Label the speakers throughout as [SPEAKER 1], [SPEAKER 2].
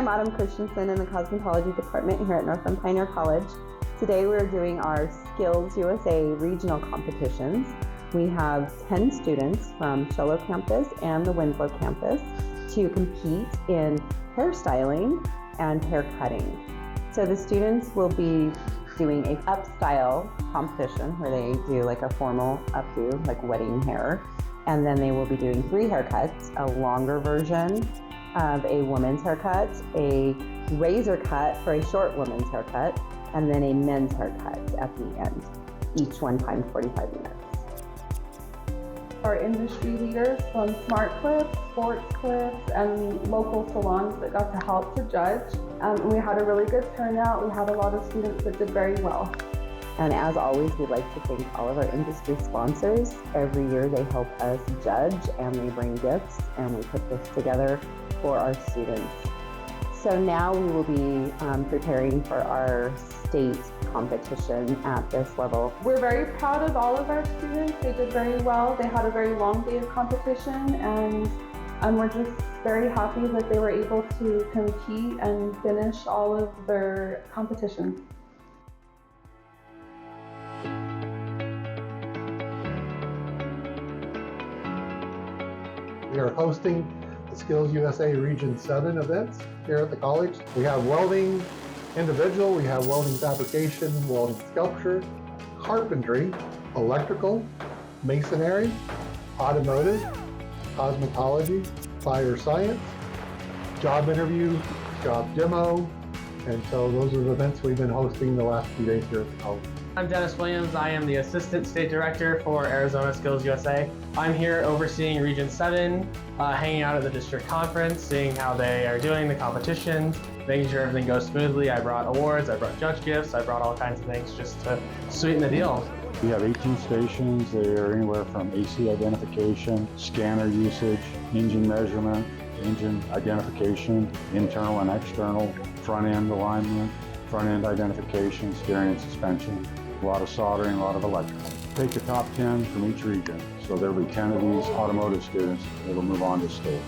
[SPEAKER 1] I'm Autumn Christensen in the Cosmetology Department here at Northland Pioneer College. Today we're doing our Skills USA regional competitions. We have 10 students from Shoalo campus and the Winslow campus to compete in hairstyling and hair cutting. So the students will be doing a upstyle competition where they do like a formal updo, like wedding hair. And then they will be doing 3 haircuts, a longer version of a woman's haircut, a razor cut for a short woman's haircut, and then a men's haircut at the end, each one time 45 minutes.
[SPEAKER 2] Our industry leaders from Smart Clips, Sports Clips, and local salons that got to help to judge. We had a really good turnout. We had a lot of students that did very well.
[SPEAKER 1] And as always, we'd like to thank all of our industry sponsors. Every year they help us judge and they bring gifts, and we put this together for our students. So now we will be preparing for our state competition at this level.
[SPEAKER 2] We're very proud of all of our students. They did very well. They had a very long day of competition, and we're just very happy that they were able to compete and finish all of their competitions.
[SPEAKER 3] We are hosting the Skills USA Region 7 events here at the college. We have welding individual, we have welding fabrication, welding sculpture, carpentry, electrical, masonry, automotive, cosmetology, fire science, job interview, job demo, and so those are the events we've been hosting the last few days here at the college.
[SPEAKER 4] I'm Dennis Williams. I am the Assistant State Director for Arizona Skills USA. I'm here overseeing Region 7, hanging out at the district conference, seeing how they are doing the competitions, making sure everything goes smoothly. I brought awards, I brought judge gifts, I brought all kinds of things just to sweeten the deal.
[SPEAKER 5] We have 18 stations. They are anywhere from AC identification, scanner usage, engine measurement, engine identification, internal and external, front end alignment, front end identification, steering and suspension, a lot of soldering, a lot of electrical. Take the top 10 from each region. So there will be 10 of these automotive students that will move on to state.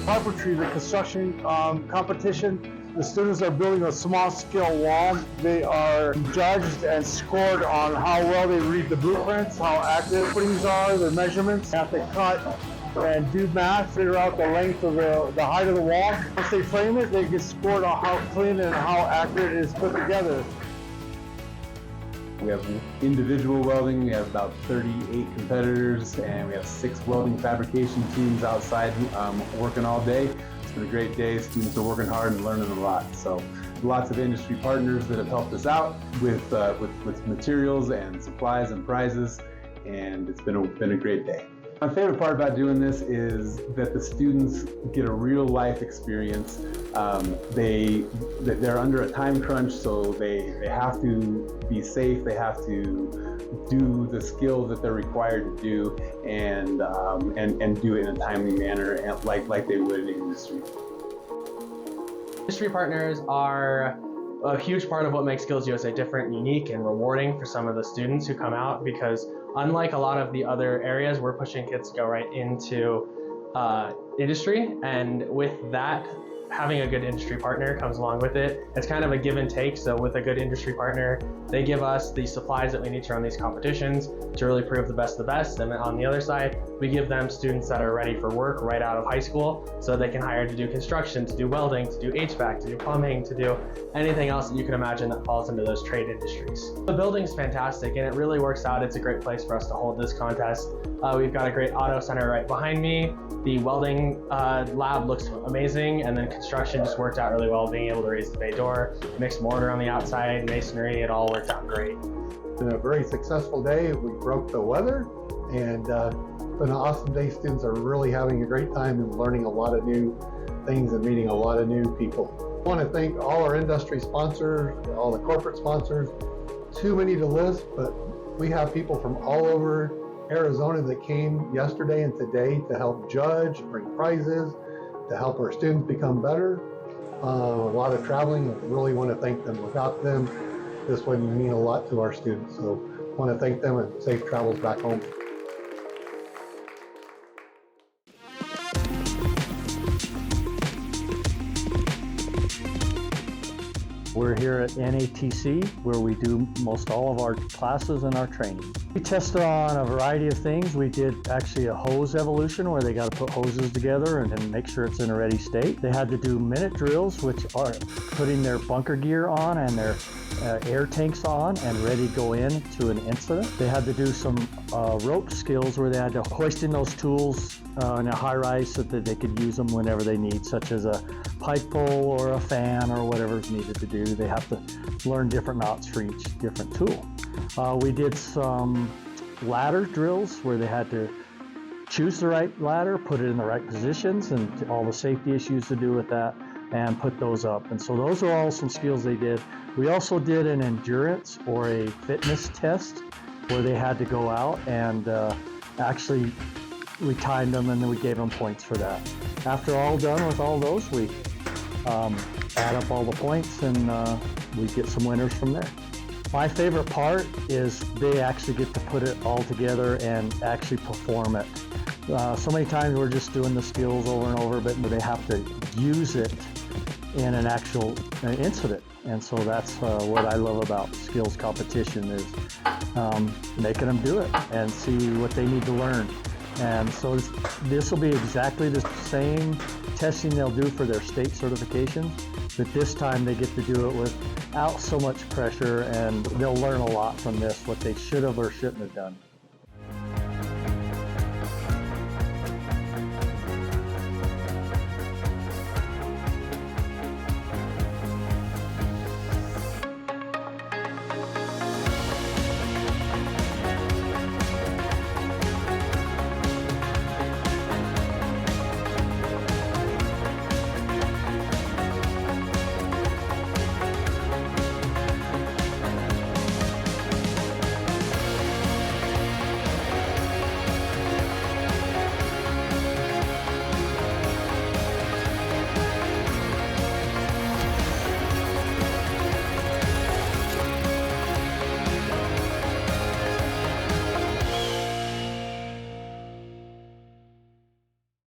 [SPEAKER 6] Carpentry, the construction competition. The students are building a small scale wall. They are judged and scored on how well they read the blueprints, how accurate footings are, their measurements. They have to cut and do math, figure out the length of the height of the wall. Once they frame it, they get scored on how clean and how accurate it is put together.
[SPEAKER 7] We have individual welding, we have about 38 competitors, and we have 6 welding fabrication teams outside working all day. It's been a great day. Students are working hard and learning a lot. So lots of industry partners that have helped us out with materials and supplies and prizes, and it's been a great day. My favorite part about doing this is that the students get a real life experience. They're under a time crunch, so they have to be safe. They have to do the skills that they're required to do, and do it in a timely manner, and like they would in industry.
[SPEAKER 4] Industry partners are a huge part of what makes Skills USA different, unique, and rewarding for some of the students who come out, because unlike a lot of the other areas, we're pushing kids to go right into industry, and with that, having a good industry partner comes along with it. It's kind of a give and take. So with a good industry partner, they give us the supplies that we need to run these competitions to really prove the best of the best. And then on the other side, we give them students that are ready for work right out of high school, so they can hire to do construction, to do welding, to do HVAC, to do plumbing, to do anything else that you can imagine that falls into those trade industries. The building's fantastic, and it really works out. It's a great place for us to hold this contest. We've got a great auto center right behind me. The welding lab looks amazing, and then construction just worked out really well, being able to raise the bay door, mixed mortar on the outside, masonry, it all worked out great.
[SPEAKER 3] It's been a very successful day. We broke the weather, and it's been an awesome day. Students are really having a great time and learning a lot of new things and meeting a lot of new people. I want to thank all our industry sponsors, all the corporate sponsors. Too many to list, but we have people from all over Arizona that came yesterday and today to help judge, bring prizes, to help our students become better. A lot of traveling. I really want to thank them. Without them, This would mean a lot to our students. So I want to thank them and safe travels back home.
[SPEAKER 8] We're here at NATC, where we do most all of our classes and our training. We tested on a variety of things. We did actually a hose evolution, where they got to put hoses together and make sure it's in a ready state. They had to do minute drills, which are putting their bunker gear on and their air tanks on and ready to go into an incident. They had to do some rope skills, where they had to hoist in those tools in a high rise so that they could use them whenever they need, such as a pike pole or a fan or whatever is needed to do. They have to learn different knots for each different tool. We did some ladder drills, where they had to choose the right ladder, put it in the right positions, and all the safety issues to do with that, and put those up. And so those are all some skills they did. We also did an endurance or a fitness test, where they had to go out and actually we timed them, and then we gave them points for that. After all done with all those, we add up all the points, and we get some winners from there. My favorite part is they actually get to put it all together and actually perform it. So many times we're just doing the skills over and over, but they have to use it in an actual incident. And so that's what I love about skills competition, is making them do it and see what they need to learn. And so this will be exactly the same testing they'll do for their state certification, but this time they get to do it without so much pressure, and they'll learn a lot from this, what they should have or shouldn't have done.